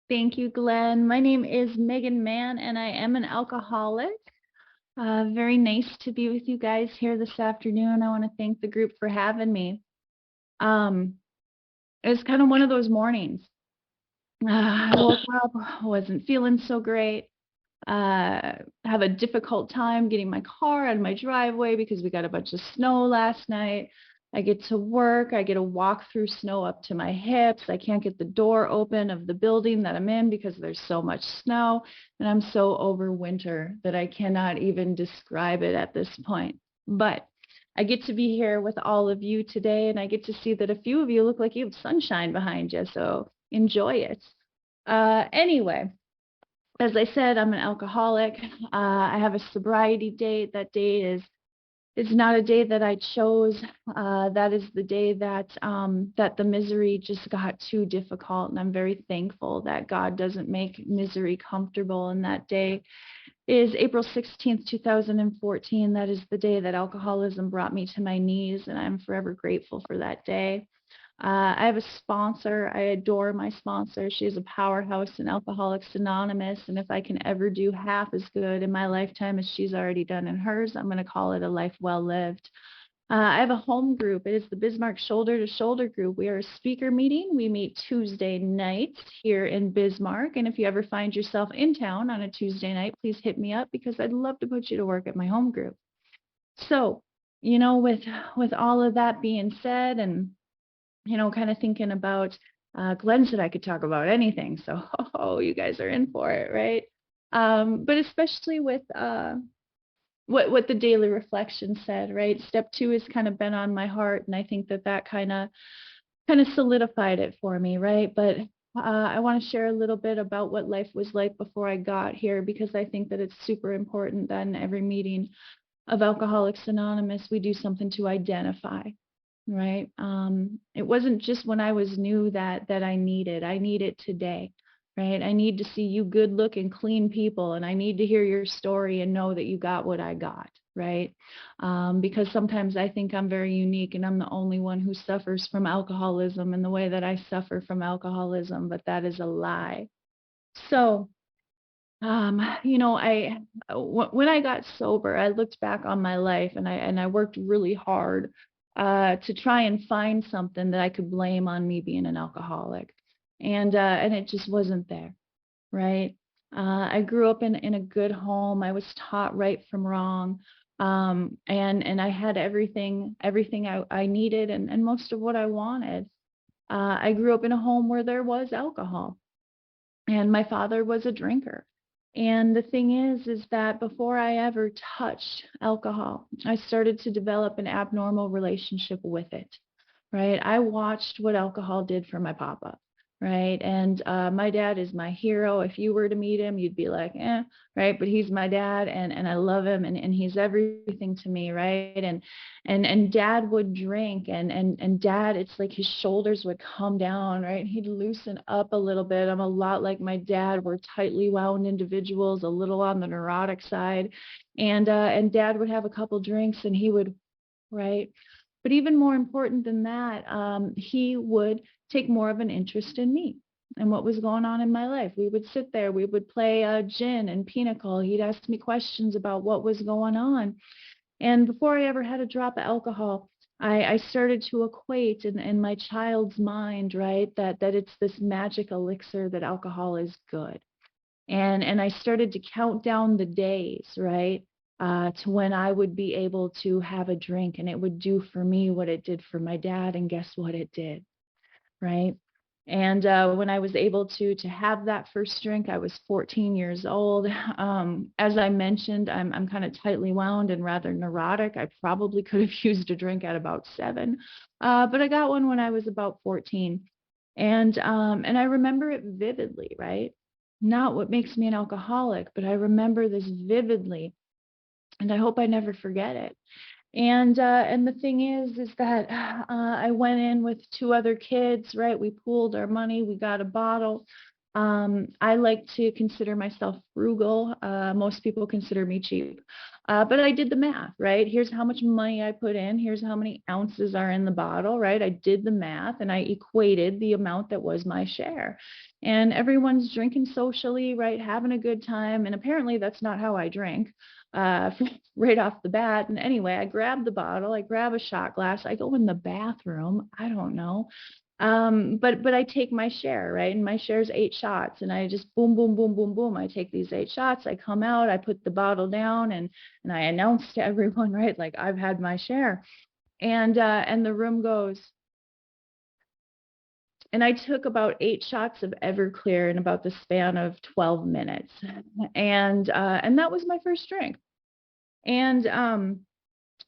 Thank you, Glenn. My name is Megan Mann, and I am an alcoholic. Very nice to be with you guys here this afternoon. I want to thank the group for having me. Um, it was kind of one of those mornings. I woke up, wasn't feeling so great. Have a difficult time getting my car out of my driveway because we got a bunch of snow last night. I get to work, I get to walk through snow up to my hips. I can't get the door open of the building that I'm in because there's so much snow. And I'm so over winter that I cannot even describe it at this point. But I get to be here with all of you today, and I get to see that a few of you look like you have sunshine behind you. So enjoy it. Anyway, as I said, I'm an alcoholic. I have a sobriety date. That day is not a day that I chose. That is the day that that the misery just got too difficult, and I'm very thankful that God doesn't make misery comfortable. And that day is April 16th, 2014. That is the day that alcoholism brought me to my knees, and I'm forever grateful for that day. I have a sponsor. I adore my sponsor. She's a powerhouse in Alcoholics Anonymous. And if I can ever do half as good in my lifetime as she's already done in hers, I'm going to call it a life well lived. I have a home group. It is the Bismarck Shoulder to Shoulder group. We are a speaker meeting. We meet Tuesday nights here in Bismarck. And if you ever find yourself in town on a Tuesday night, please hit me up because I'd love to put you to work at my home group. So, with all of that being said, and kind of thinking about Glenn said I could talk about anything. So, you guys are in for it, right? But especially with what the daily reflection said, right? Step 2 has kind of been on my heart, and I think that kind of solidified it for me, right? But I want to share a little bit about what life was like before I got here, because I think that it's super important that in every meeting of Alcoholics Anonymous, we do something to identify, right? It wasn't just when I was new that I need it today, right? I need to see you good looking, clean people, and I need to hear your story and know that you got what I got, right? Because sometimes I think I'm very unique and I'm the only one who suffers from alcoholism in the way that I suffer from alcoholism, but that is a lie. So, when I got sober, I looked back on my life and I worked really hard to try and find something that I could blame on me being an alcoholic, and it just wasn't there, right? I grew up in a good home. I was taught right from wrong, and I had everything I needed and most of what I wanted. I grew up in a home where there was alcohol, and my father was a drinker. And the thing is that before I ever touched alcohol, I started to develop an abnormal relationship with it, right? I watched what alcohol did for my papa, right? And my dad is my hero. If you were to meet him, you'd be like, right? But he's my dad, and I love him, and he's everything to me, right? And dad would drink, and dad, it's like his shoulders would come down, right? He'd loosen up a little bit. I'm a lot like my dad. We're tightly wound individuals, a little on the neurotic side, and dad would have a couple drinks, and he would, right? But even more important than that, he would take more of an interest in me and what was going on in my life. We would sit there, we would play gin and pinochle. He'd ask me questions about what was going on. And before I ever had a drop of alcohol, I started to equate in my child's mind, right, that it's this magic elixir that alcohol is good. And I started to count down the days, right, to when I would be able to have a drink, and it would do for me what it did for my dad. And guess what it did, right? And when I was able to have that first drink, I was 14 years old. As I mentioned, I'm kind of tightly wound and rather neurotic. I probably could have used a drink at about 7, but I got one when I was about 14, and I remember it vividly, right? Not what makes me an alcoholic, but I remember this vividly, and I hope I never forget it. And the thing is that I went in with 2 other kids, right? We pooled our money, we got a bottle, I like to consider myself frugal. Most people consider me cheap. But I did the math, right? Here's how much money I put in. Here's how many ounces are in the bottle, right? I did the math and I equated the amount that was my share. And everyone's drinking socially, right? Having a good time. And apparently that's not how I drink right off the bat. And anyway, I grab the bottle, I grab a shot glass, I go in the bathroom. I don't know. But I take my share, right? And my share is 8 shots, and I just boom, boom, boom, boom, boom. I take these 8 shots, I come out, I put the bottle down, and I announce to everyone, right, like I've had my share. And the room goes, and I took about 8 shots of Everclear in about the span of 12 minutes. And that was my first drink. And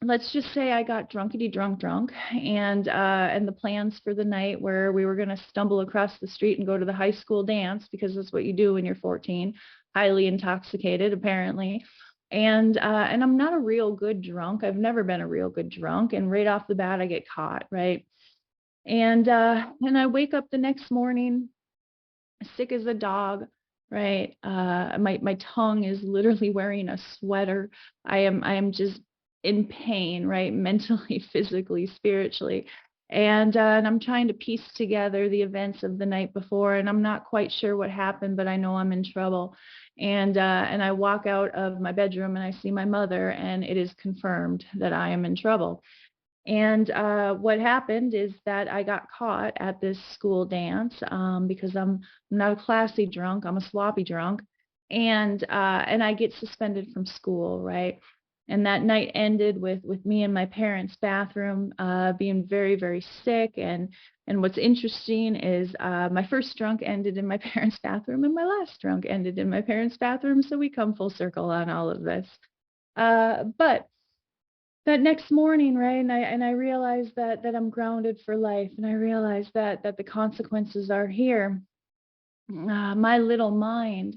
let's just say I got drunkety drunk, and the plans for the night where we were going to stumble across the street and go to the high school dance, because that's what you do when you're 14, highly intoxicated apparently. And I'm not a real good drunk. I've never been a real good drunk, and right off the bat I get caught, right? And I wake up the next morning sick as a dog, right? My tongue is literally wearing a sweater. I am just in pain, right? Mentally, physically, spiritually. And I'm trying to piece together the events of the night before, and I'm not quite sure what happened, but I know I'm in trouble. And I walk out of my bedroom and I see my mother, and it is confirmed that I am in trouble. And what happened is that I got caught at this school dance, because I'm not a classy drunk, I'm a sloppy drunk, and I get suspended from school, right? And that night ended with me in my parents' bathroom, being very, very sick. And what's interesting is my first drunk ended in my parents' bathroom, and my last drunk ended in my parents' bathroom. So we come full circle on all of this. But that next morning, right, and I realized that I'm grounded for life, and I realized that the consequences are here. My little mind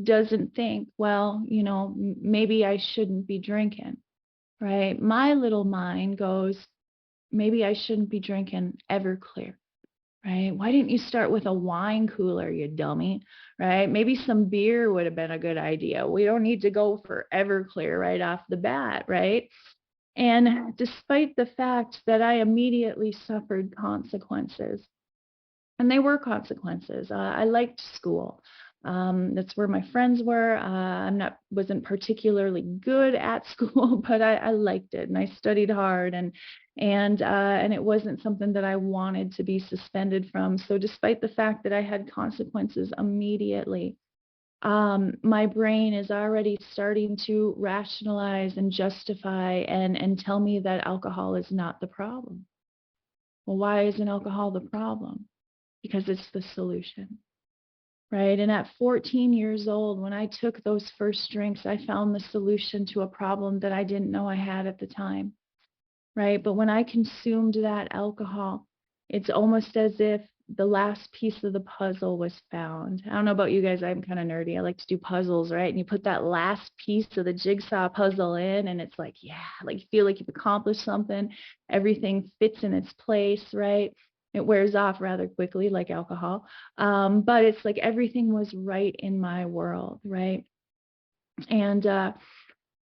doesn't think, well, maybe I shouldn't be drinking, right? My little mind goes, maybe I shouldn't be drinking Everclear, right? Why didn't you start with a wine cooler, you dummy, right? Maybe some beer would have been a good idea. We don't need to go for Everclear right off the bat, right? And despite the fact that I immediately suffered consequences, and they were consequences, I liked school. That's where my friends were. Wasn't particularly good at school, but I liked it, and I studied hard, and it wasn't something that I wanted to be suspended from. So despite the fact that I had consequences immediately, my brain is already starting to rationalize and justify and tell me that alcohol is not the problem. Well, why isn't alcohol the problem? Because it's the solution, right? And at 14 years old, when I took those first drinks, I found the solution to a problem that I didn't know I had at the time, right? But when I consumed that alcohol, it's almost as if the last piece of the puzzle was found. I don't know about you guys, I'm kind of nerdy. I like to do puzzles, right? And you put that last piece of the jigsaw puzzle in, and it's like, yeah, like you feel like you've accomplished something. Everything fits in its place, right? It wears off rather quickly, like alcohol. But it's like everything was right in my world, right? And uh,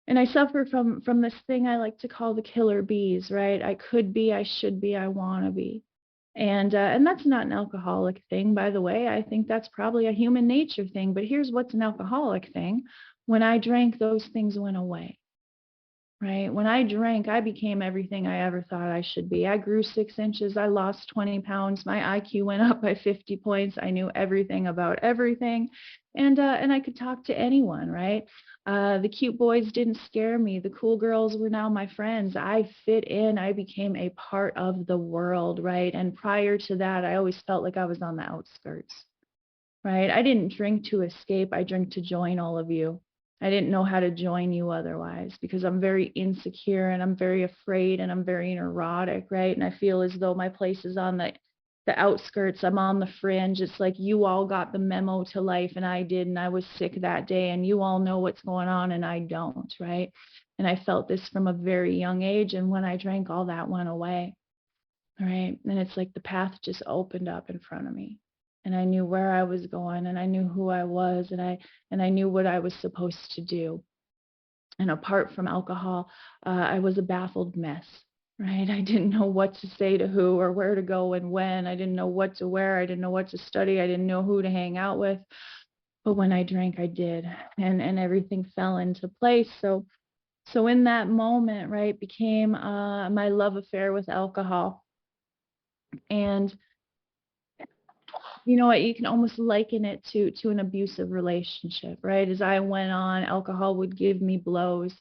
and I suffer from this thing I like to call the killer bees, right? I could be, I should be, I want to be. And that's not an alcoholic thing, by the way. I think that's probably a human nature thing. But here's what's an alcoholic thing. When I drank, those things went away. Right. When I drank, I became everything I ever thought I should be. I grew 6 inches. I lost 20 pounds. My IQ went up by 50 points. I knew everything about everything. And I could talk to anyone, right? The cute boys didn't scare me. The cool girls were now my friends. I fit in. I became a part of the world, right? And prior to that, I always felt like I was on the outskirts, right? I didn't drink to escape. I drank to join all of you. I didn't know how to join you otherwise, because I'm very insecure and I'm very afraid and I'm very neurotic, right? And I feel as though my place is on the outskirts. I'm on the fringe. It's like you all got the memo to life and I did, and I was sick that day, and you all know what's going on and I don't, right? And I felt this from a very young age, and when I drank, all that went away, right? And it's like the path just opened up in front of me. and I knew where I was going, and I knew who I was, and I knew what I was supposed to do. And apart from alcohol, I was a baffled mess, right? I didn't know what to say to who or where to go and when. I didn't know what to wear. I didn't know what to study. I didn't know who to hang out with. But when I drank, I did, and everything fell into place. So in that moment, right, became my love affair with alcohol. And you know what, you can almost liken it to an abusive relationship, right? As I went on, alcohol would give me blows,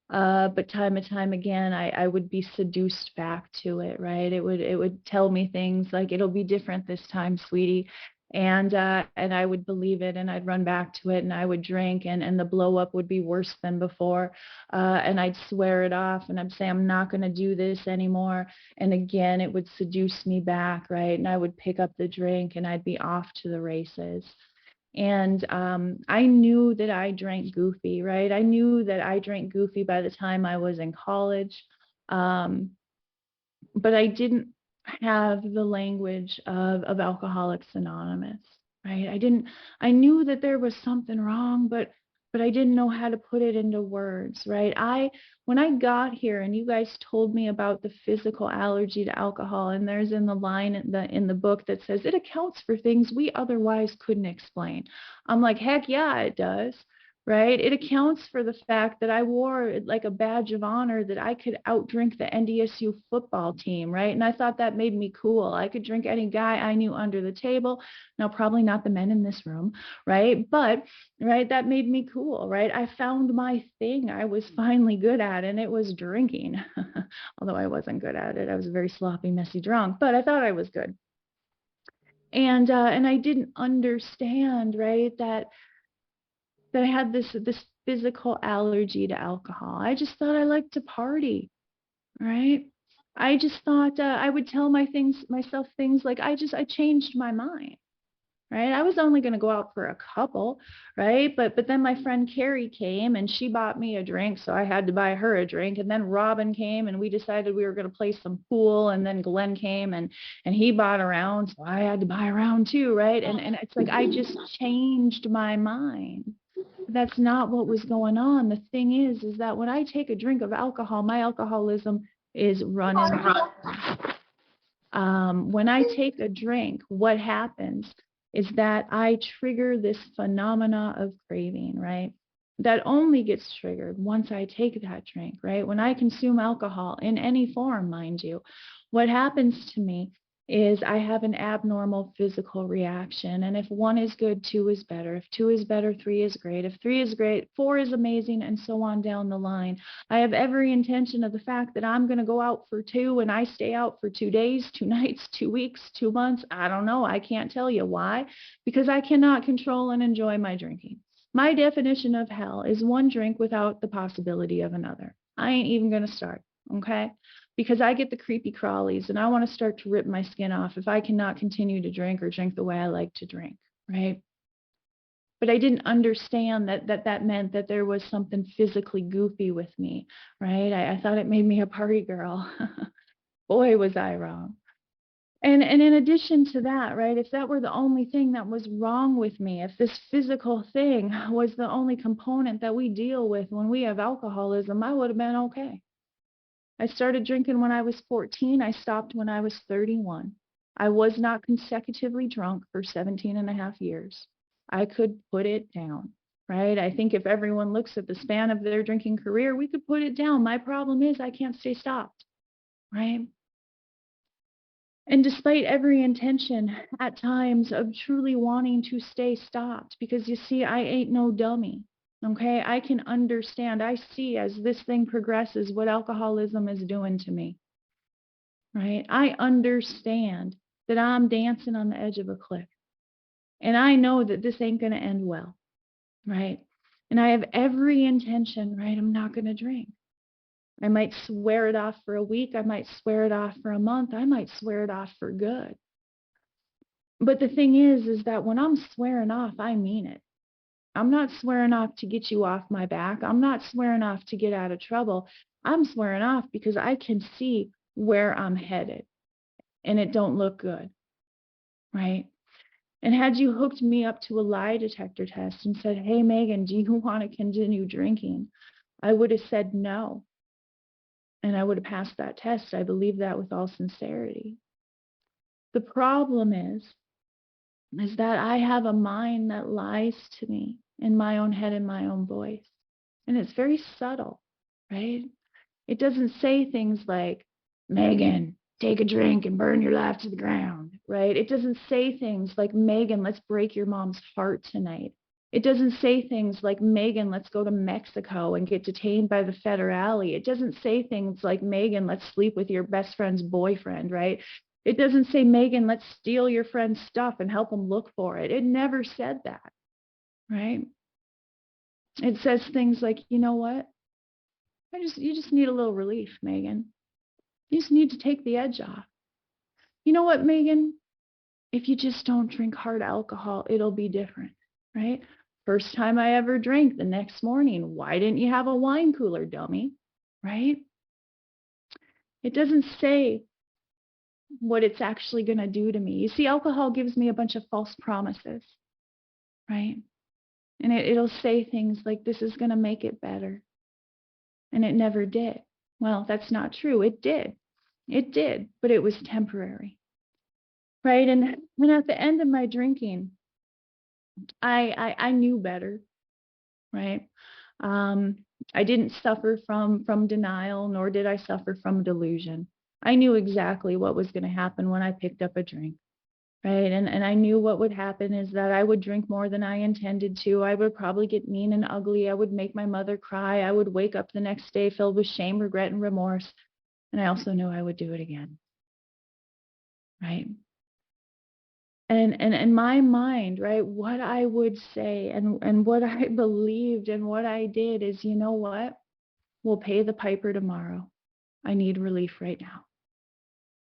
but time and time again, I would be seduced back to it, right? It would tell me things like, it'll be different this time, sweetie. And I would believe it, and I'd run back to it, and I would drink, and the blow up would be worse than before. And I'd swear it off, and I'd say, I'm not going to do this anymore. And again, it would seduce me back, right? And I would pick up the drink, and I'd be off to the races. And I knew that I drank goofy, right? I knew that I drank goofy by the time I was in college. But I didn't have the language of Alcoholics Anonymous, right? I knew that there was something wrong, but I didn't know how to put it into words, right? When I got here and you guys told me about the physical allergy to alcohol, and there's in the line in the book that says it accounts for things we otherwise couldn't explain. I'm like, heck yeah, it does. Right? It accounts for the fact that I wore like a badge of honor that I could outdrink the NDSU football team, right? And I thought that made me cool. I could drink any guy I knew under the table. Now, probably not the men in this room, right? But, right, that made me cool, right? I found my thing I was finally good at, and it was drinking. Although I wasn't good at it. I was a very sloppy, messy drunk, but I thought I was good. And I didn't understand, right, that I had this physical allergy to alcohol. I just thought I liked to party, right? I just thought I would tell myself things like I changed my mind, right? I was only going to go out for a couple, right? But then my friend Carrie came and she bought me a drink, so I had to buy her a drink. And then Robin came and we decided we were going to play some pool. And then Glenn came and he bought a round, so I had to buy a round too, right? And it's like I just changed my mind. That's not what was going on. The thing is that when I take a drink of alcohol, my alcoholism is running. When I take a drink, what happens is that I trigger this phenomena of craving, right? That only gets triggered once I take that drink, right? When I consume alcohol in any form, mind you, what happens to me is I have an abnormal physical reaction. And if one is good, two is better. If two is better, three is great. If three is great, four is amazing, and so on down the line. I have every intention of the fact that I'm going to go out for two, and I stay out for 2 days, 2 nights, 2 weeks, 2 months. I don't know. I can't tell you why, because I cannot control and enjoy my drinking. My definition of hell is one drink without the possibility of another. I ain't even going to start, okay? Because I get the creepy crawlies and I want to start to rip my skin off if I cannot continue to drink or drink the way I like to drink, right? But I didn't understand that meant that there was something physically goofy with me, right? I thought it made me a party girl. Boy, was I wrong. And in addition to that, right, if that were the only thing that was wrong with me, if this physical thing was the only component that we deal with when we have alcoholism, I would have been okay. I started drinking when I was 14. I stopped when I was 31. I was not consecutively drunk for 17 and a half years. I could put it down, right? I think if everyone looks at the span of their drinking career, we could put it down. My problem is I can't stay stopped, right? And despite every intention at times of truly wanting to stay stopped, because you see, I ain't no dummy. Okay, I can understand. I see as this thing progresses what alcoholism is doing to me, right? I understand that I'm dancing on the edge of a cliff. And I know that this ain't going to end well, right? And I have every intention, right? I'm not going to drink. I might swear it off for a week. I might swear it off for a month. I might swear it off for good. But the thing is that when I'm swearing off, I mean it. I'm not swearing off to get you off my back. I'm not swearing off to get out of trouble. I'm swearing off because I can see where I'm headed and it don't look good, right? And had you hooked me up to a lie detector test and said, hey, Meghan, do you want to continue drinking? I would have said no. And I would have passed that test. I believe that with all sincerity. The problem is that I have a mind that lies to me in my own head, in my own voice. And it's very subtle, right? It doesn't say things like, Meghan, take a drink and burn your life to the ground, right? It doesn't say things like, Meghan, let's break your mom's heart tonight. It doesn't say things like, Meghan, let's go to Mexico and get detained by the federale. It doesn't say things like, Meghan, let's sleep with your best friend's boyfriend, right? It doesn't say, Meghan, let's steal your friend's stuff and help him look for it. It never said that, right? It says things like, you know what? You just need a little relief, Meghan. You just need to take the edge off. You know what, Meghan? If you just don't drink hard alcohol, it'll be different, right? First time I ever drank, the next morning, why didn't you have a wine cooler, dummy? Right? It doesn't say what it's actually going to do to me. You see, alcohol gives me a bunch of false promises, right? And it'll say things like, this is going to make it better. And it never did. Well, that's not true. It did. It did, but it was temporary, right? And at the end of my drinking, I knew better, right? I didn't suffer from denial, nor did I suffer from delusion. I knew exactly what was going to happen when I picked up a drink, right? And I knew what would happen is that I would drink more than I intended to. I would probably get mean and ugly. I would make my mother cry. I would wake up the next day filled with shame, regret, and remorse. And I also knew I would do it again, right? And in my mind, right, what I would say and what I believed and what I did is, you know what? We'll pay the piper tomorrow. I need relief right now.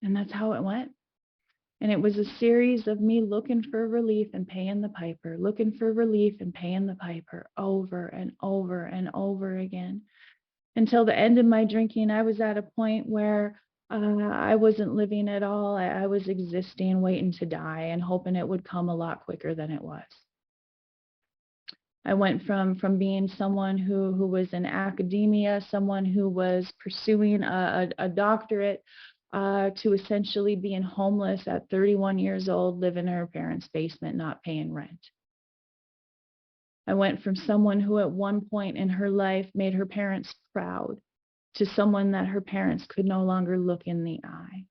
And that's how it went. And it was a series of me looking for relief and paying the piper, looking for relief and paying the piper over and over and over again. Until the end of my drinking, I was at a point where I wasn't living at all. I was existing, waiting to die, and hoping it would come a lot quicker than it was. I went from being someone who was in academia, someone who was pursuing a doctorate, to essentially being homeless at 31 years old, living in her parents' basement, not paying rent. I went from someone who at one point in her life made her parents proud to someone that her parents could no longer look in the eye.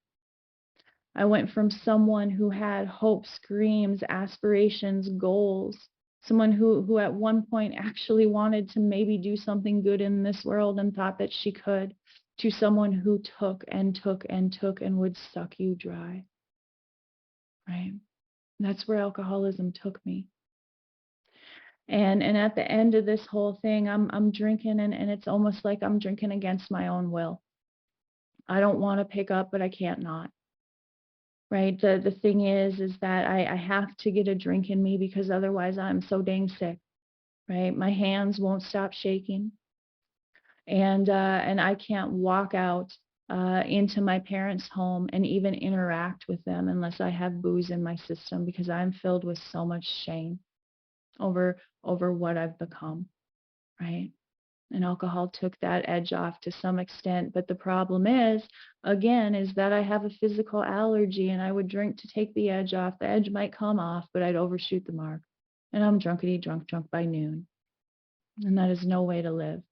I went from someone who had hopes, dreams, aspirations, goals, someone who at one point actually wanted to maybe do something good in this world and thought that she could, to someone who took and took and took and would suck you dry, right? That's where alcoholism took me. And at the end of this whole thing, I'm drinking, and it's almost like I'm drinking against my own will. I don't want to pick up, but I can't not. Right? The thing is that I have to get a drink in me because otherwise I'm so dang sick. Right? My hands won't stop shaking. And I can't walk out into my parents' home and even interact with them unless I have booze in my system, because I'm filled with so much shame over what I've become, right? And alcohol took that edge off to some extent. But the problem is, again, is that I have a physical allergy, and I would drink to take the edge off. The edge might come off, but I'd overshoot the mark. And I'm drunk by noon. And that is no way to live.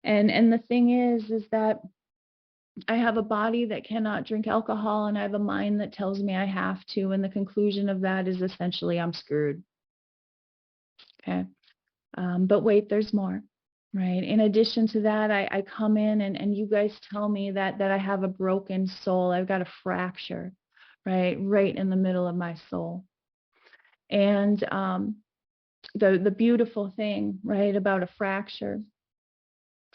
And the thing is that I have a body that cannot drink alcohol, and I have a mind that tells me I have to. And the conclusion of that is essentially I'm screwed. Okay. But wait, there's more, right? In addition to that, I come in and you guys tell me that I have a broken soul. I've got a fracture, right in the middle of my soul. And the beautiful thing, right, about a fracture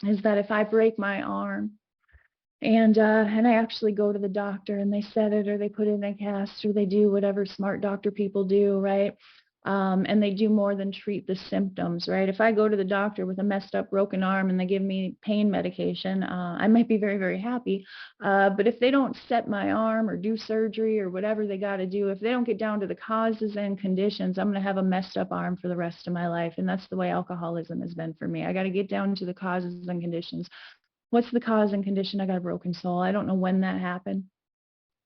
is that if I break my arm, and I actually go to the doctor and they set it or they put it in a cast or they do whatever smart doctor people do, right? And they do more than treat the symptoms, right? If I go to the doctor with a messed up broken arm and they give me pain medication, I might be very, very happy. But if they don't set my arm or do surgery or whatever they got to do, if they don't get down to the causes and conditions, I'm going to have a messed up arm for the rest of my life. And that's the way alcoholism has been for me. I got to get down to the causes and conditions. What's the cause and condition? I got a broken soul. I don't know when that happened,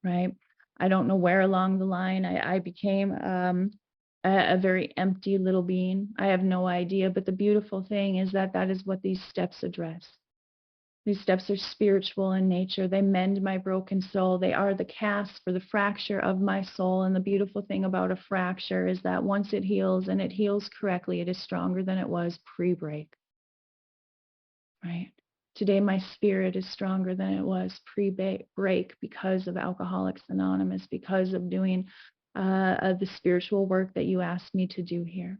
right? I don't know where along the line I became a very empty little being. I have no idea. But the beautiful thing is that that is what these steps address. These steps are spiritual in nature. They mend my broken soul. They are the cast for the fracture of my soul. And the beautiful thing about a fracture is that once it heals, and it heals correctly, it is stronger than it was pre-break, right? Today, my spirit is stronger than it was pre-break because of Alcoholics Anonymous, because of doing the spiritual work that you asked me to do here.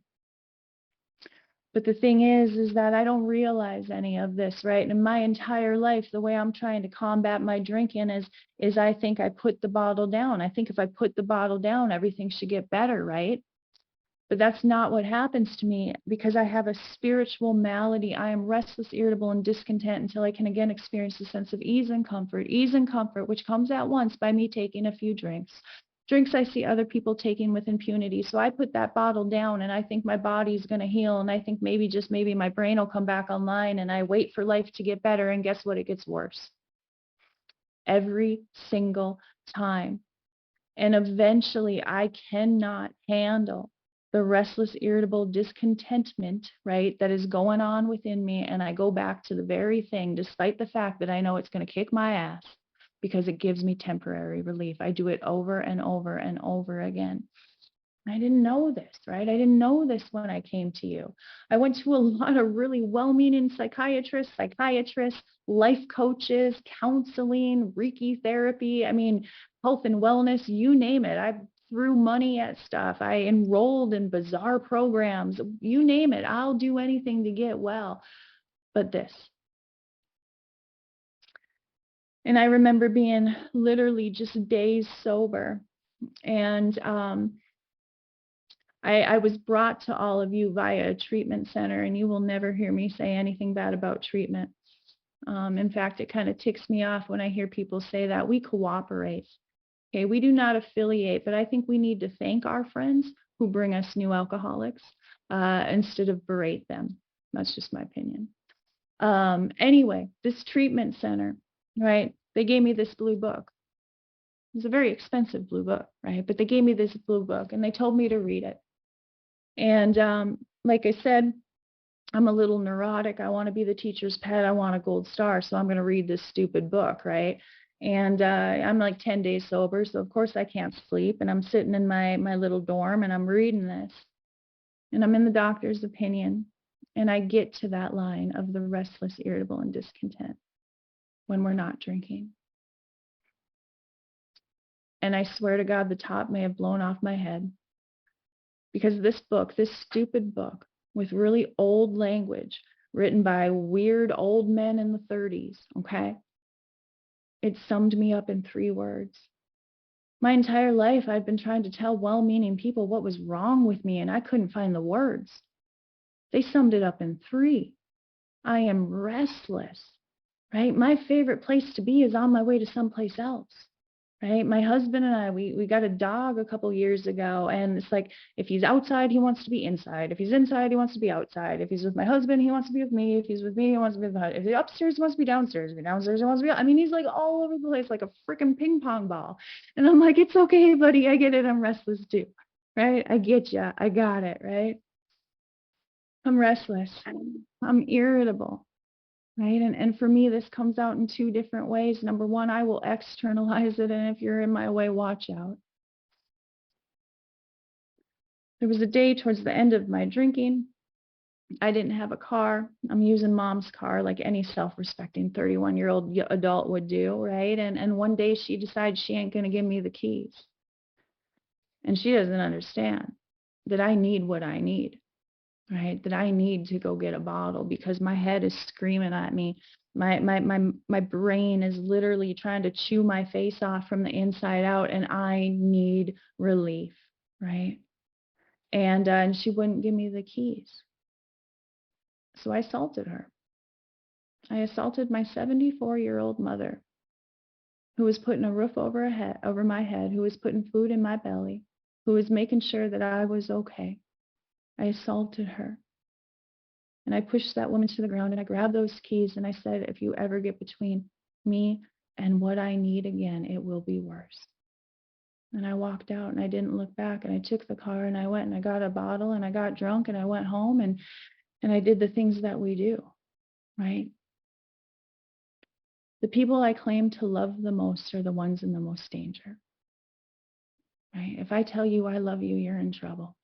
But the thing is that I don't realize any of this, right? And my entire life, the way I'm trying to combat my drinking is I think I put the bottle down. I think if I put the bottle down, everything should get better, right? But that's not what happens to me because I have a spiritual malady. I am restless, irritable, and discontent until I can again experience the sense of ease and comfort, which comes at once by me taking a few drinks. Drinks I see other people taking with impunity. So I put that bottle down and I think my body's going to heal. And I think maybe, just maybe, my brain will come back online, and I wait for life to get better. And guess what? It gets worse every single time. And eventually I cannot handle the restless, irritable discontentment, right, that is going on within me. And I go back to the very thing, despite the fact that I know it's going to kick my ass, because it gives me temporary relief. I do it over and over and over again. I didn't know this, right? I didn't know this when I came to you. I went to a lot of really well-meaning psychiatrists, life coaches, counseling, Reiki therapy. I mean, health and wellness, you name it. I threw money at stuff. I enrolled in bizarre programs. You name it. I'll do anything to get well. But this. And I remember being literally just days sober. And I was brought to all of you via a treatment center, and you will never hear me say anything bad about treatment. In fact, it kind of ticks me off when I hear people say that. We cooperate. Okay, we do not affiliate, but I think we need to thank our friends who bring us new alcoholics instead of berate them. That's just my opinion. Anyway, this treatment center, right? They gave me this blue book. It was a very expensive blue book, right? But they gave me this blue book and they told me to read it. And like I said, I'm a little neurotic. I want to be the teacher's pet. I want a gold star. So I'm going to read this stupid book, right? And I'm like 10 days sober. So of course I can't sleep. And I'm sitting in my little dorm and I'm reading this. And I'm in the doctor's opinion. And I get to that line of the restless, irritable, and discontent when we're not drinking. And I swear to God, the top may have blown off my head. Because this book, this stupid book with really old language written by weird old men in the 30s, okay? It summed me up in 3 words. My entire life, I'd been trying to tell well-meaning people what was wrong with me, and I couldn't find the words. They summed it up in 3. I am restless, right? My favorite place to be is on my way to someplace else. Right? My husband and I, we got a dog a couple years ago, and it's like, if he's outside, he wants to be inside. If he's inside, he wants to be outside. If he's with my husband, he wants to be with me. If he's with me, he wants to be with my, if he's upstairs, he wants to be downstairs. If he's downstairs, he wants to be, I mean, he's like all over the place, like a freaking ping pong ball. And I'm like, it's okay, buddy. I get it. I'm restless too. Right? I get you. I got it. Right? I'm restless. I'm irritable. Right. And for me, this comes out in 2 different ways. Number one, I will externalize it. And if you're in my way, watch out. There was a day towards the end of my drinking. I didn't have a car. I'm using mom's car like any self-respecting 31-year-old adult would do. Right. And one day she decides she ain't going to give me the keys. And she doesn't understand that I need what I need. Right, that I need to go get a bottle because my head is screaming at me. My brain is literally trying to chew my face off from the inside out, and I need relief, right? And she wouldn't give me the keys. So I assaulted her. I assaulted my 74-year-old mother, who was putting a roof over my head, who was putting food in my belly, who was making sure that I was okay. I assaulted her. And I pushed that woman to the ground, and I grabbed those keys, and I said, if you ever get between me and what I need again, it will be worse. And I walked out, and I didn't look back, and I took the car, and I went and I got a bottle, and I got drunk, and I went home, and I did the things that we do, right? The people I claim to love the most are the ones in the most danger, right? If I tell you I love you, you're in trouble.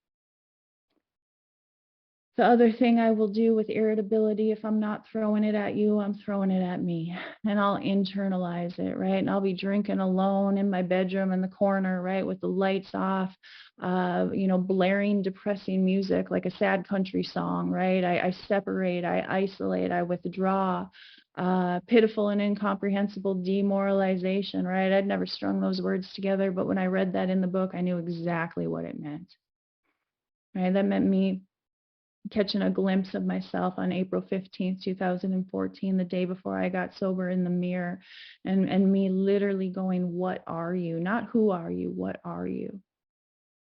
The other thing I will do with irritability, if I'm not throwing it at you, I'm throwing it at me, and I'll internalize it, right? And I'll be drinking alone in my bedroom in the corner, right, with the lights off, blaring depressing music like a sad country song, right? I separate, I isolate, I withdraw. Pitiful and incomprehensible demoralization, right? I'd never strung those words together, but when I read that in the book, I knew exactly what it meant, right? That meant me catching a glimpse of myself on April 15th, 2014, the day before I got sober, in the mirror, and me literally going, what are you? Not who are you, what are you?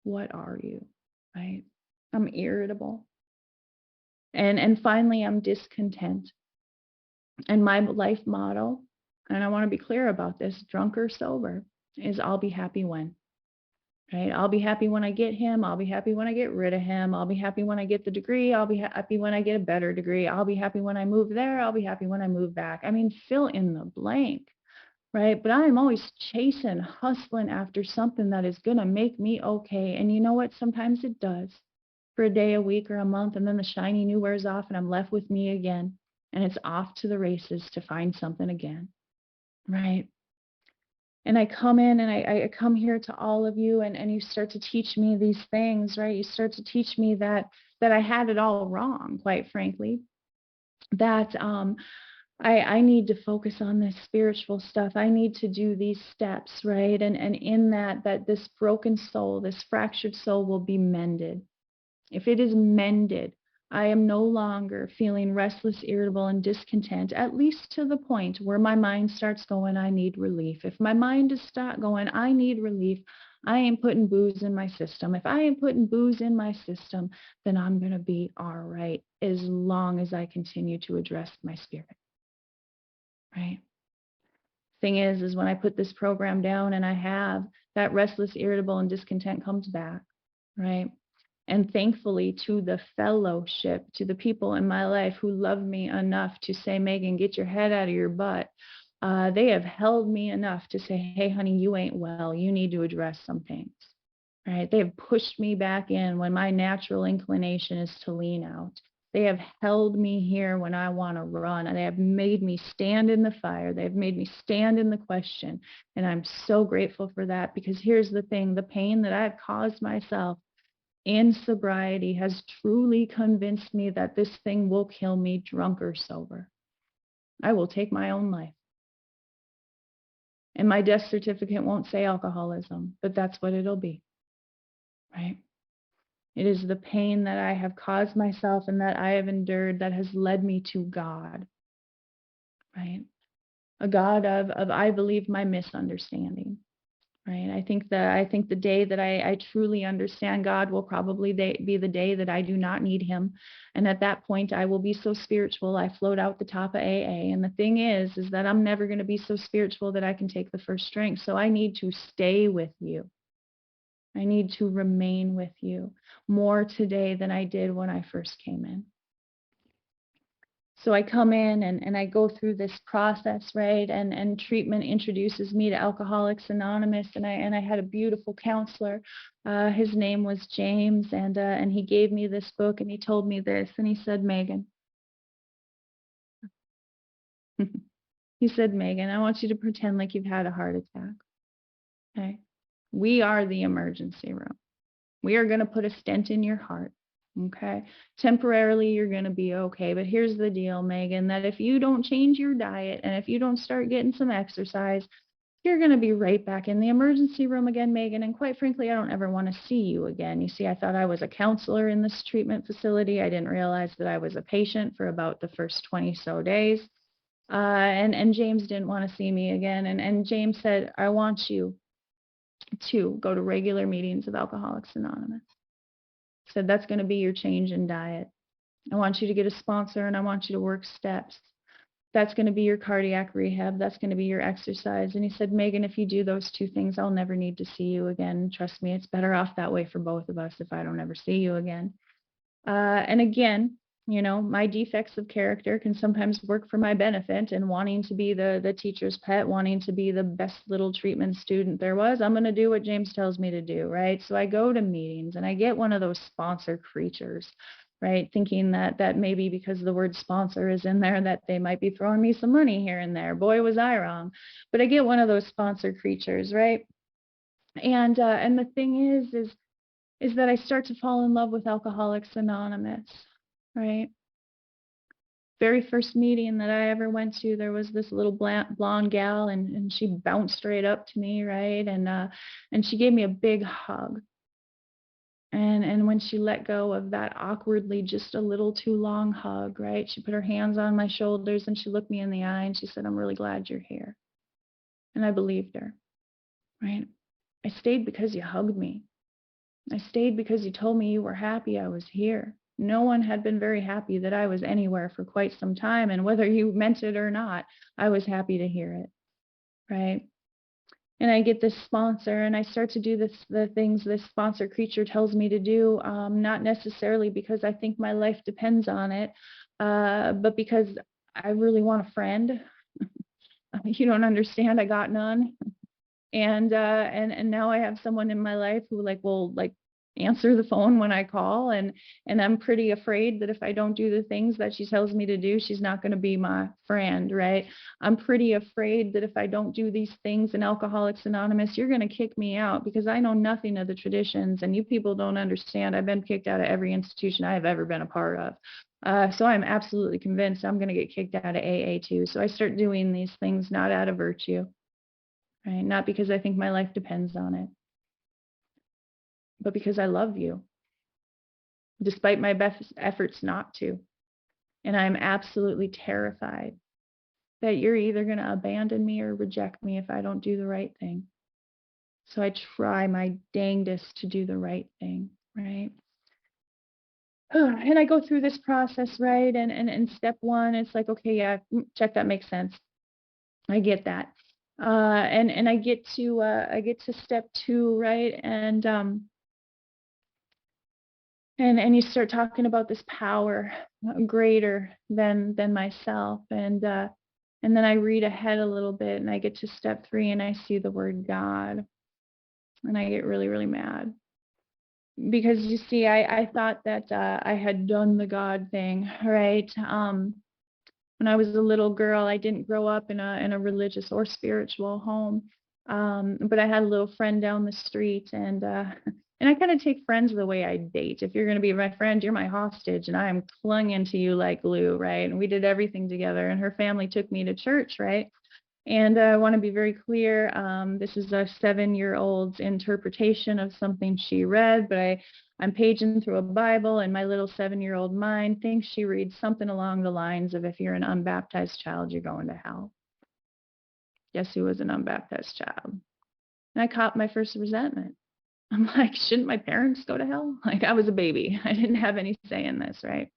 What are you? Right? I'm irritable. And finally, I'm discontent. And my life motto, and I want to be clear about this, drunk or sober, is I'll be happy when. Right? I'll be happy when I get him. I'll be happy when I get rid of him. I'll be happy when I get the degree. I'll be happy when I get a better degree. I'll be happy when I move there. I'll be happy when I move back. I mean, fill in the blank, right? But I'm always chasing, hustling after something that is going to make me okay. And you know what? Sometimes it does, for a day, a week, or a month. And then the shiny new wears off, and I'm left with me again. And it's off to the races to find something again, right? And I come in, and I come here to all of you, and you start to teach me these things, right? You start to teach me that I had it all wrong, quite frankly, that I need to focus on this spiritual stuff. I need to do these steps, right? And in that this broken soul, this fractured soul, will be mended. If it is mended, I am no longer feeling restless, irritable, and discontent, at least to the point where my mind starts going, I need relief. If my mind is start going, I need relief, I ain't putting booze in my system. If I ain't putting booze in my system, then I'm going to be all right, as long as I continue to address my spirit, right? Thing is when I put this program down and I have that restless, irritable, and discontent comes back, right? And thankfully, to the fellowship, to the people in my life who love me enough to say, Megan, get your head out of your butt. They have held me enough to say, hey, honey, you ain't well. You need to address some things, right? They have pushed me back in when my natural inclination is to lean out. They have held me here when I want to run. And they have made me stand in the fire. They have made me stand in the question. And I'm so grateful for that, because here's the thing, the pain that I've caused myself in sobriety has truly convinced me that this thing will kill me, drunk or sober. I will take my own life. And my death certificate won't say alcoholism, but that's what it'll be, right? It is the pain that I have caused myself and that I have endured that has led me to God, right? A God of I believe, my misunderstanding. Right. I think the day that I truly understand God will probably be the day that I do not need him. And at that point, I will be so spiritual, I float out the top of AA. And the thing is that I'm never going to be so spiritual that I can take the first drink. So I need to stay with you. I need to remain with you more today than I did when I first came in. So I come in and I go through this process, right? And treatment introduces me to Alcoholics Anonymous, and I had a beautiful counselor. His name was James, and he gave me this book, and he told me this, and he said, Megan, he said, Megan, I want you to pretend like you've had a heart attack. Okay? We are the emergency room. We are going to put a stent in your heart. Okay. Temporarily, you're going to be okay. But here's the deal, Megan, that if you don't change your diet and if you don't start getting some exercise, you're going to be right back in the emergency room again, Meghan. And quite frankly, I don't ever want to see you again. You see, I thought I was a counselor in this treatment facility. I didn't realize that I was a patient for about the first 20 so days. And James didn't want to see me again. And James said, I want you to go to regular meetings of Alcoholics Anonymous. Said, that's going to be your change in diet. I want you to get a sponsor, and I want you to work steps. That's going to be your cardiac rehab. That's going to be your exercise. And he said, Meghan, if you do those two things, I'll never need to see you again. Trust me, it's better off that way for both of us if I don't ever see you again. And again, you know, my defects of character can sometimes work for my benefit, and wanting to be the teacher's pet, wanting to be the best little treatment student there was, I'm going to do what James tells me to do, right? So I go to meetings and I get one of those sponsor creatures, right? Thinking that maybe because the word sponsor is in there, that they might be throwing me some money here and there. Boy, was I wrong. But I get one of those sponsor creatures, right? And the thing is that I start to fall in love with Alcoholics Anonymous, right? Very first meeting that I ever went to, there was this little blonde gal, and she bounced right up to me, right? And she gave me a big hug. And when she let go of that awkwardly just a little too long hug, right? She put her hands on my shoulders and she looked me in the eye and she said, I'm really glad you're here. And I believed her, right? I stayed because you hugged me. I stayed because you told me you were happy I was here. No one had been very happy that I was anywhere for quite some time. And whether you meant it or not, I was happy to hear it, right? And I get this sponsor and I start to do the things this sponsor creature tells me to do, not necessarily because I think my life depends on it, but because I really want a friend. You don't understand, I got none. And now I have someone in my life who will answer the phone when I call, and I'm pretty afraid that if I don't do the things that she tells me to do, she's not going to be my friend, right? I'm pretty afraid that if I don't do these things in Alcoholics Anonymous, you're going to kick me out because I know nothing of the traditions, and you people don't understand. I've been kicked out of every institution I have ever been a part of. So I'm absolutely convinced I'm going to get kicked out of AA too. So I start doing these things not out of virtue, right? Not because I think my life depends on it, but because I love you, despite my best efforts not to. And I'm absolutely terrified that you're either going to abandon me or reject me if I don't do the right thing. So I try my dangdest to do the right thing, right? And I go through this process, right? And step one, it's like, okay, yeah, check, that makes sense. I get that. And I get to step two, right? And you start talking about this power greater than myself, and then I read ahead a little bit and I get to step three and I see the word God, and I get really, really mad because you see, I thought that I had done the God thing, right? When I was a little girl, I didn't grow up in a religious or spiritual home, but I had a little friend down the street, and I kind of take friends the way I date. If you're going to be my friend, you're my hostage, and I am clinging to you like glue, right? And we did everything together, and her family took me to church, right? And I want to be very clear. This is a 7-year-old's interpretation of something she read, but I'm paging through a Bible, and my little 7-year-old mind thinks she reads something along the lines of, if you're an unbaptized child, you're going to hell. Guess who was an unbaptized child? And I caught my first resentment. I'm like, shouldn't my parents go to hell? Like, I was a baby. I didn't have any say in this, right?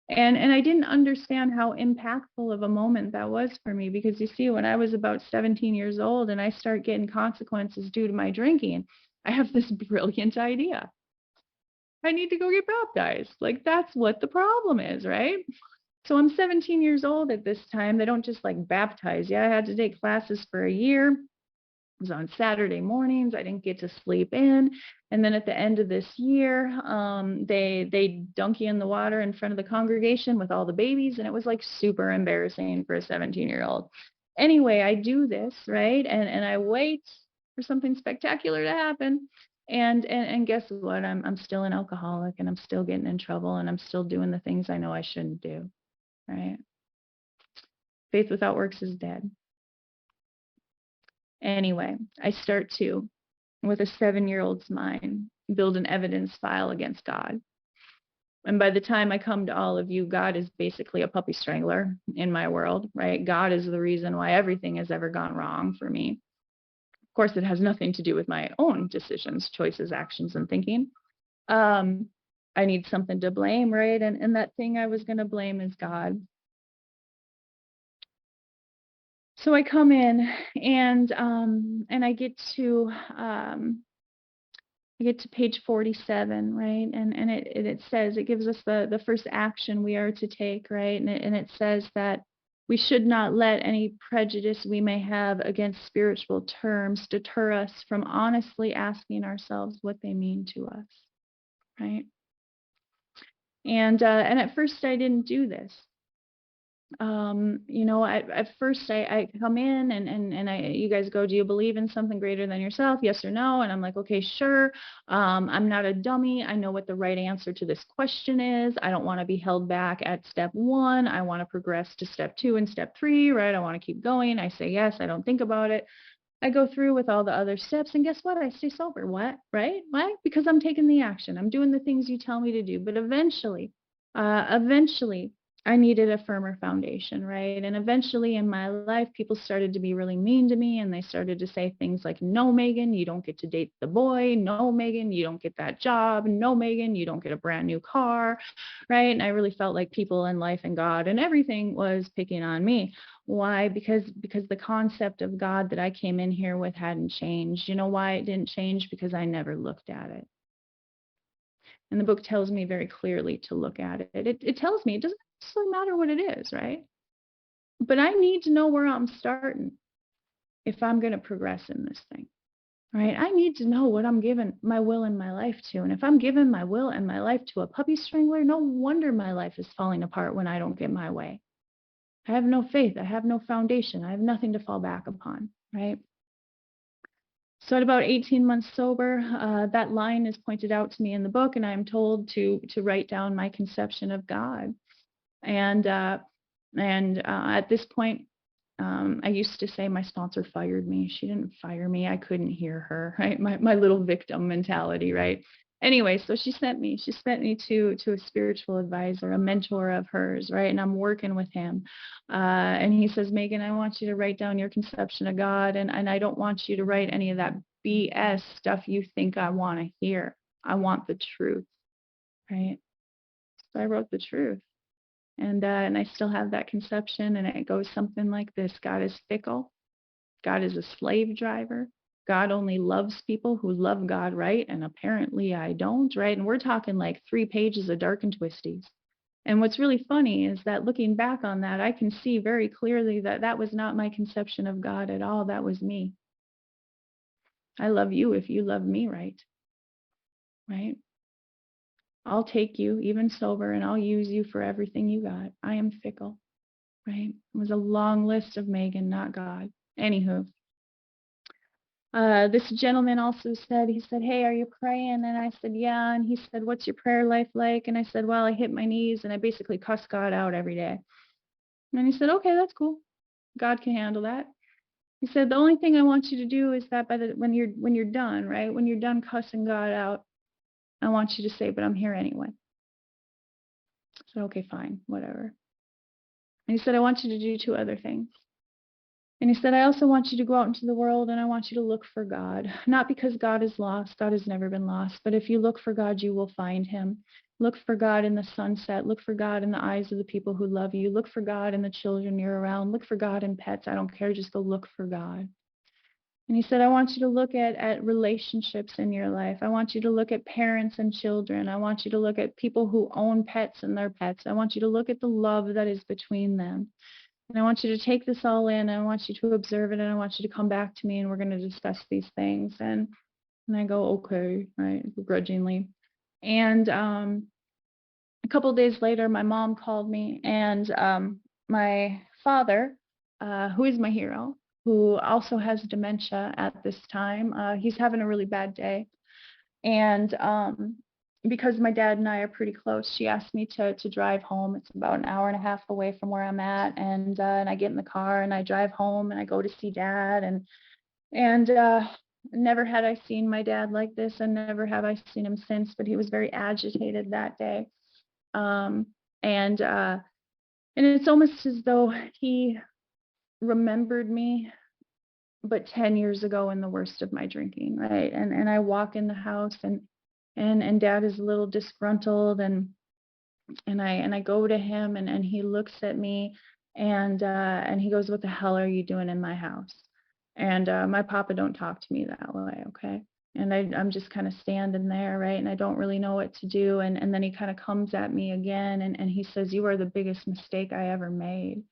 And I didn't understand how impactful of a moment that was for me, because you see, when I was about 17 years old and I start getting consequences due to my drinking, I have this brilliant idea. I need to go get baptized. Like, that's what the problem is, right? So I'm 17 years old at this time. They don't just baptize you. I had to take classes for a year. It was on Saturday mornings. I didn't get to sleep in. And then at the end of this year, they dunk you in the water in front of the congregation with all the babies. And it was super embarrassing for a 17-year-old. Anyway, I do this, right? And I wait for something spectacular to happen. And guess what? I'm still an alcoholic, and I'm still getting in trouble, and I'm still doing the things I know I shouldn't do, right? Faith without works is dead. Anyway, I start to, with a 7-year-old's mind, build an evidence file against God. And by the time I come to all of you, God is basically a puppy strangler in my world, right? God is the reason why everything has ever gone wrong for me. Of course, it has nothing to do with my own decisions, choices, actions, and thinking. I need something to blame, right? And that thing I was going to blame is God. So I come in and I get to page 47, right? And it says, it gives us the first action we are to take, right? And it says that we should not let any prejudice we may have against spiritual terms deter us from honestly asking ourselves what they mean to us, right? And at first I didn't do this. At first I come in and you guys go, do you believe in something greater than yourself? Yes or no? And I'm like, okay, sure. I'm not a dummy. I know what the right answer to this question is. I don't want to be held back at step 1. I want to progress to step 2 and step 3, right? I want to keep going. I say yes. I don't think about it. I go through with all the other steps, and guess what? I stay sober. What? Right? Why? Because I'm taking the action. I'm doing the things you tell me to do. But eventually, I needed a firmer foundation, right? And eventually in my life, people started to be really mean to me, and they started to say things like, no, Megan, you don't get to date the boy. No, Megan, you don't get that job. No, Megan, you don't get a brand new car, right? And I really felt like people in life and God and everything was picking on me. Why? Because the concept of God that I came in here with hadn't changed. You know why it didn't change? Because I never looked at it. And the book tells me very clearly to look at it. It tells me it doesn't necessarily matter what it is, right? But I need to know where I'm starting if I'm going to progress in this thing, right? I need to know what I'm giving my will and my life to. And if I'm giving my will and my life to a puppy strangler, no wonder my life is falling apart when I don't get my way. I have no faith. I have no foundation. I have nothing to fall back upon, right? So at about 18 months sober, that line is pointed out to me in the book, and I'm told to write down my conception of God. And at this point, I used to say my sponsor fired me. She didn't fire me. I couldn't hear her, right? My little victim mentality, right? Anyway, so she sent me to a spiritual advisor, a mentor of hers, right? And I'm working with him. And he says, Megan, I want you to write down your conception of God. And I don't want you to write any of that BS stuff you think I want to hear. I want the truth, right? So I wrote the truth. And I still have that conception, and it goes something like this: God is fickle. God is a slave driver. God only loves people who love God, right? And apparently I don't, right? And we're talking like 3 pages of dark and twisties. And what's really funny is that looking back on that, I can see very clearly that that was not my conception of God at all. That was me. I love you if you love me, right? Right? I'll take you, even sober, and I'll use you for everything you got. I am fickle. Right? It was a long list of Megan, not God. Anywho, this gentleman also said, he said, hey, are you praying? And I said, yeah. And he said, what's your prayer life like? And I said, well, I hit my knees and I basically cuss God out every day. And he said, okay, that's cool. God can handle that. He said, the only thing I want you to do is that when you're done, right? When you're done cussing God out, I want you to say, but I'm here anyway. I said, okay, fine, whatever. And he said, I want you to do 2 other things. And he said, I also want you to go out into the world and I want you to look for God. Not because God is lost. God has never been lost. But if you look for God, you will find him. Look for God in the sunset. Look for God in the eyes of the people who love you. Look for God in the children you're around. Look for God in pets. I don't care. Just go look for God. And he said, I want you to look at relationships in your life. I want you to look at parents and children. I want you to look at people who own pets and their pets. I want you to look at the love that is between them. And I want you to take this all in. I want you to observe it. And I want you to come back to me and we're going to discuss these things. And I go, okay, right, begrudgingly. And a couple of days later, my mom called me, and my father, who is my hero, who also has dementia at this time, he's having a really bad day. And because my dad and I are pretty close, she asked me to drive home. It's about an hour and a half away from where I'm at. And I get in the car and I drive home and I go to see Dad. And And never had I seen my dad like this, and never have I seen him since, but he was very agitated that day. Um, and it's almost as though he remembered me, but 10 years ago in the worst of my drinking, right? And I walk in the house, and dad is a little disgruntled, and I go to him, and he looks at me, and he goes, "What the hell are you doing in my house?" And my papa don't talk to me that way, okay? And I'm just kind of standing there, right? And I don't really know what to do. And then he kind of comes at me again, and he says, "You are the biggest mistake I ever made."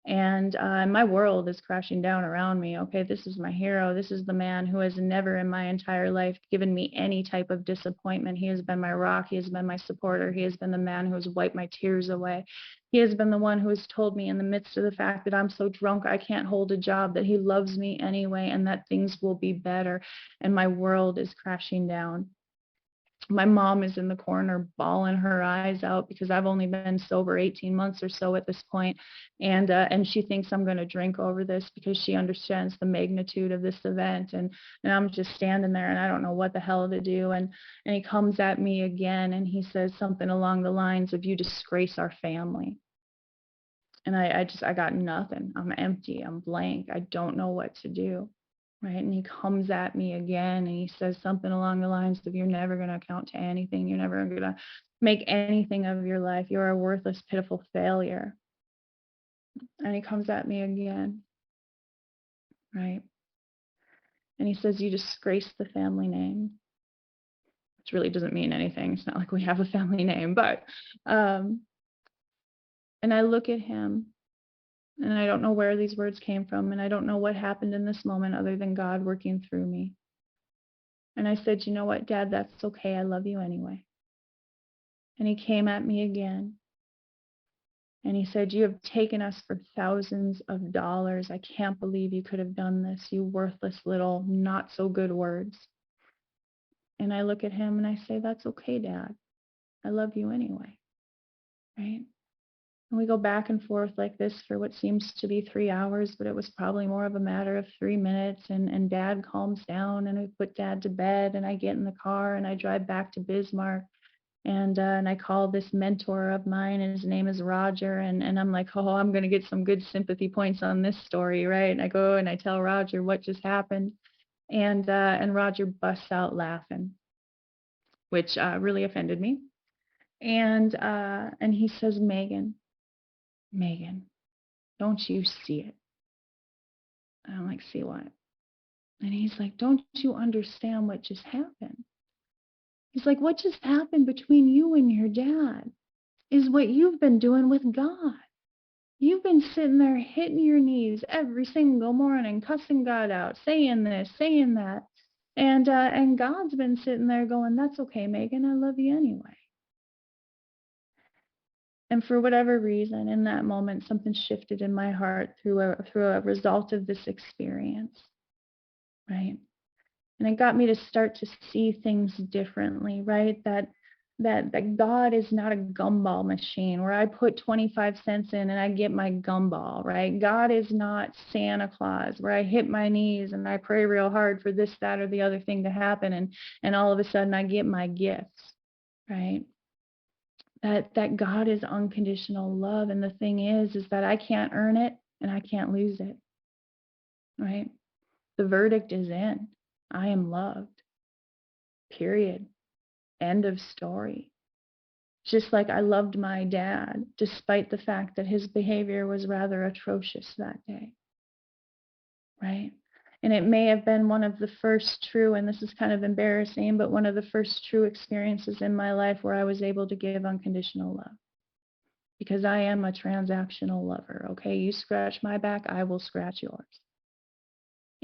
And my world is crashing down around me. Okay, this is my hero. This is the man who has never in my entire life given me any type of disappointment. He has been my rock. He has been my supporter. He has been the man who has wiped my tears away. He has been the one who has told me in the midst of the fact that I'm so drunk I can't hold a job, that he loves me anyway, and that things will be better. And my world is crashing down. My mom is in the corner bawling her eyes out because I've only been sober 18 months or so at this point, and she thinks I'm going to drink over this because she understands the magnitude of this event, and I'm just standing there and I don't know what the hell to do. And he comes at me again, and he says something along the lines of, "You disgrace our family." And I got nothing. I'm empty. I'm blank. I don't know what to do. Right. And he comes at me again, and he says something along the lines of, "You're never going to count to anything. You're never going to make anything of your life. You're a worthless, pitiful failure." And he comes at me again. Right. And he says, "You disgrace the family name," which really doesn't mean anything. It's not like we have a family name, but, and I look at him, and I don't know where these words came from, and I don't know what happened in this moment other than God working through me. And I said, "You know what, Dad, that's okay. I love you anyway." And he came at me again. And he said, "You have taken us for thousands of dollars. I can't believe you could have done this, you worthless little not so good words." And I look at him and I say, "That's okay, Dad. I love you anyway." Right? And we go back and forth like this for what seems to be 3 hours, but it was probably more of a matter of 3 minutes. And Dad calms down, and we put Dad to bed, and I get in the car and I drive back to Bismarck. And I call this mentor of mine, and his name is Roger, and I'm like, "Oh, I'm going to get some good sympathy points on this story," right? And I go and I tell Roger what just happened, and Roger busts out laughing, which really offended me. And he says, "Megan, Megan, don't you see it?" And I'm like, "See what?" And he's like, "Don't you understand what just happened?" He's like, "What just happened between you and your dad is what you've been doing with God. You've been sitting there hitting your knees every single morning, cussing God out, saying this, saying that. And God's been sitting there going, 'That's okay, Megan, I love you anyway.'" And for whatever reason, in that moment, something shifted in my heart through a result of this experience, right? And it got me to start to see things differently, right? That God is not a gumball machine where I put 25 cents in and I get my gumball, right? God is not Santa Claus where I hit my knees and I pray real hard for this, that, or the other thing to happen, and all of a sudden I get my gifts, right? That God is unconditional love, and the thing is that I can't earn it and I can't lose it, right? The verdict is in. I am loved. Period. End of story. Just like I loved my dad, despite the fact that his behavior was rather atrocious that day, right? And it may have been one of the first true, and this is kind of embarrassing, but one of the first true experiences in my life where I was able to give unconditional love. Because I am a transactional lover, okay? You scratch my back, I will scratch yours.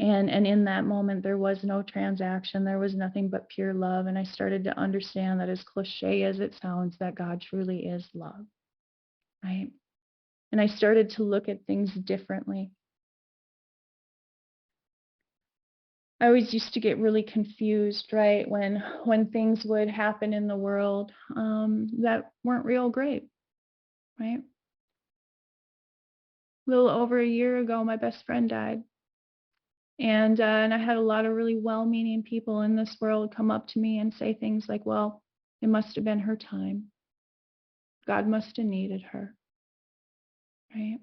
And in that moment, there was no transaction. There was nothing but pure love. And I started to understand that, as cliche as it sounds, that God truly is love, right? And I started to look at things differently. I always used to get really confused, right, when things would happen in the world that weren't real great, right? A little over a year ago, my best friend died. And I had a lot of really well-meaning people in this world come up to me and say things like, well, it must have been her time. God must have needed her, right?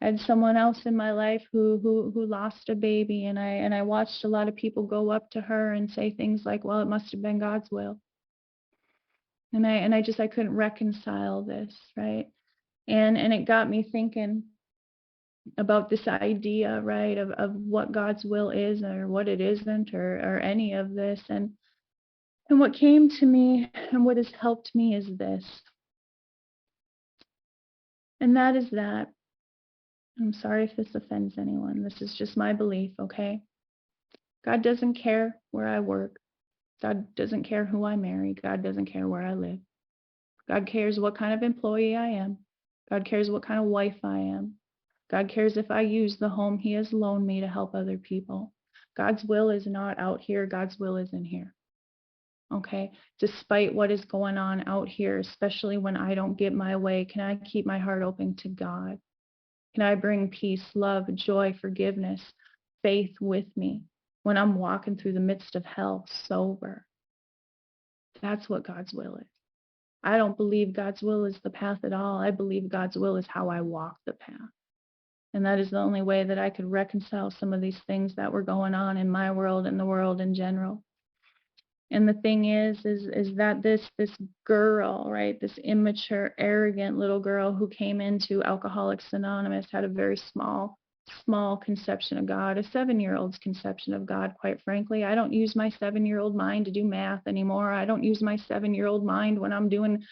I had someone else in my life who lost a baby, and I watched a lot of people go up to her and say things like, well, it must have been God's will. And I couldn't reconcile this, right? And it got me thinking about this idea, right, of what God's will is or what it isn't, or any of this. And what came to me and what has helped me is this. And that is that, I'm sorry if this offends anyone. This is just my belief, okay? God doesn't care where I work. God doesn't care who I marry. God doesn't care where I live. God cares what kind of employee I am. God cares what kind of wife I am. God cares if I use the home he has loaned me to help other people. God's will is not out here. God's will is in here. Okay? Despite what is going on out here, especially when I don't get my way, can I keep my heart open to God? Can I bring peace, love, joy, forgiveness, faith with me when I'm walking through the midst of hell sober? That's what God's will is. I don't believe God's will is the path at all. I believe God's will is how I walk the path. And that is the only way that I could reconcile some of these things that were going on in my world and the world in general. And the thing is that this girl, right, this immature, arrogant little girl who came into Alcoholics Anonymous had a very small conception of God, a 7-year-old's conception of God, quite frankly. I don't use my 7-year-old mind to do math anymore. I don't use my 7-year-old mind when I'm doing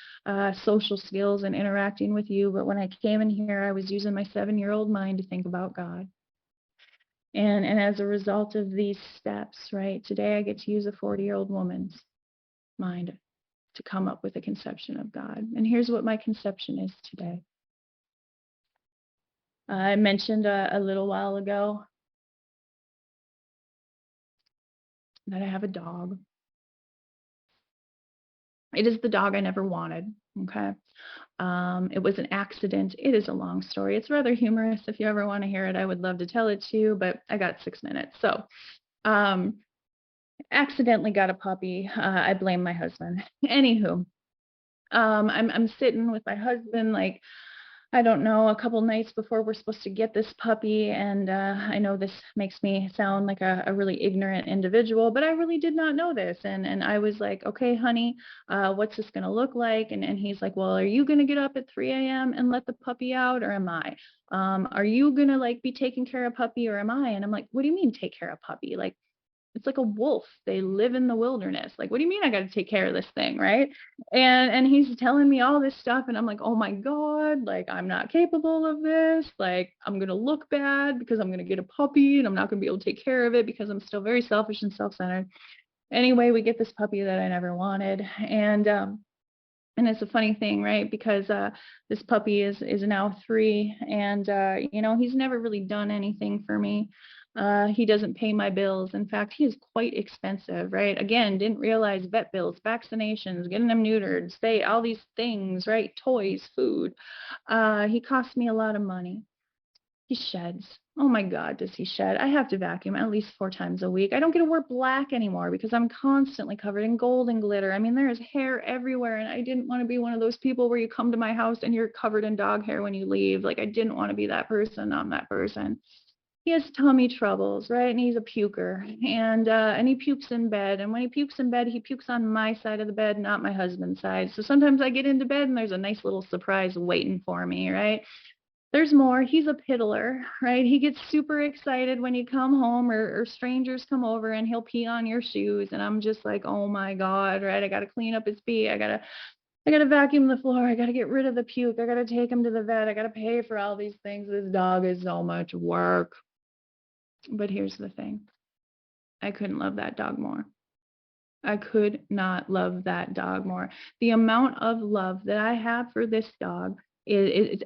social skills and interacting with you. But when I came in here, I was using my 7-year-old mind to think about God. And as a result of these steps, right, today I get to use a 40-year-old woman's mind to come up with a conception of God. And here's what my conception is today. I mentioned a little while ago that I have a dog. It is the dog I never wanted, okay? It was an accident. It is a long story. It's rather humorous. If you ever want to hear it, I would love to tell it to you, but I got 6 minutes. So, accidentally got a puppy. I blame my husband. Anywho, I'm sitting with my husband, like, I don't know, a couple nights before we're supposed to get this puppy. And I know this makes me sound like a really ignorant individual, but I really did not know this. And I was like, okay, honey, what's this going to look like? And he's like, well, are you going to get up at 3 a.m. and let the puppy out, or am I? Are you going to like be taking care of puppy, or am I? And I'm like, what do you mean take care of puppy? Like, it's like a wolf. They live in the wilderness. Like, what do you mean I got to take care of this thing, right? And he's telling me all this stuff, and I'm like, oh my God, like I'm not capable of this. Like I'm gonna look bad because I'm gonna get a puppy, and I'm not gonna be able to take care of it because I'm still very selfish and self-centered. Anyway, we get this puppy that I never wanted, and it's a funny thing, right? Because this puppy is now 3, and he's never really done anything for me. He doesn't pay my bills. In fact, he is quite expensive, right? Again, didn't realize vet bills, vaccinations, getting them neutered, stay, all these things, right? Toys, food. He costs me a lot of money. He sheds. Oh my God, does he shed? I have to vacuum at least 4 times a week. I don't get to wear black anymore because I'm constantly covered in gold and glitter. I mean, there is hair everywhere, and I didn't want to be one of those people where you come to my house and you're covered in dog hair when you leave. Like, I didn't want to be that person. I'm that person. He has tummy troubles, right? And he's a puker, and he pukes in bed. And when he pukes in bed, he pukes on my side of the bed, not my husband's side. So sometimes I get into bed and there's a nice little surprise waiting for me, right? There's more. He's a piddler, right? He gets super excited when you come home, or strangers come over, and he'll pee on your shoes. And I'm just like, oh my God, right? I got to clean up his pee. I got to vacuum the floor. I got to get rid of the puke. I got to take him to the vet. I got to pay for all these things. This dog is so much work. But here's the thing. I couldn't love that dog more. I could not love that dog more. The amount of love that I have for this dog, it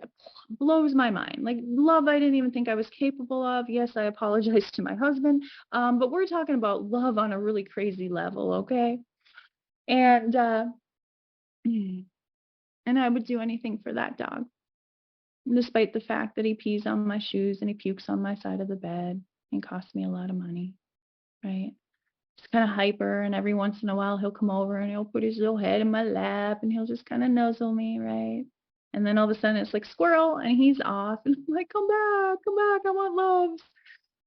blows my mind. Like, love I didn't even think I was capable of. Yes, I apologize to my husband, but we're talking about love on a really crazy level, okay? And and I would do anything for that dog, despite the fact that he pees on my shoes and he pukes on my side of the bed. and cost me a lot of money, right? He's kind of hyper, and every once in a while he'll come over and he'll put his little head in my lap and he'll just kind of nuzzle me, right? And then all of a sudden it's like squirrel and he's off and I'm like, come back, I want love.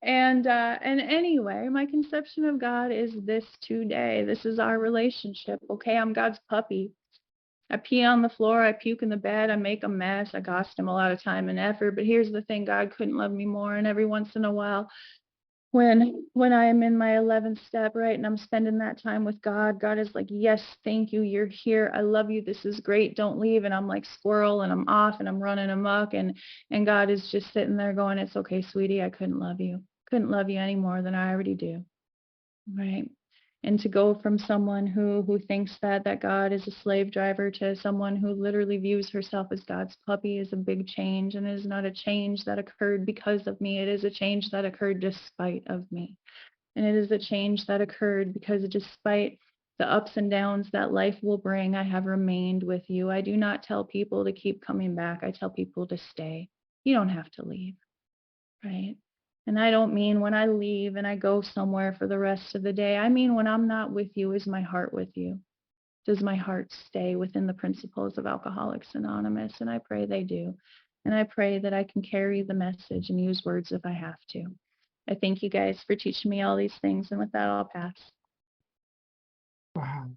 And anyway, my conception of God is this today. This is our relationship. Okay, I'm God's puppy. I pee on the floor, I puke in the bed, I make a mess, I cost him a lot of time and effort. But here's the thing, God couldn't love me more. And every once in a while, when I am in my 11th step, right, and I'm spending that time with God, God is like, yes, thank you, you're here, I love you, this is great, don't leave. And I'm like squirrel and I'm off and I'm running amok, and God is just sitting there going, it's okay, sweetie, I couldn't love you any more than I already do, right? And to go from someone who thinks that God is a slave driver to someone who literally views herself as God's puppy is a big change. And it is not a change that occurred because of me. It is a change that occurred despite of me. And it is a change that occurred because despite the ups and downs that life will bring, I have remained with you. I do not tell people to keep coming back. I tell people to stay. You don't have to leave, right? And I don't mean when I leave and I go somewhere for the rest of the day. I mean when I'm not with you, is my heart with you? Does my heart stay within the principles of Alcoholics Anonymous? And I pray they do. And I pray that I can carry the message and use words if I have to. I thank you guys for teaching me all these things. And with that, I'll pass. Wow.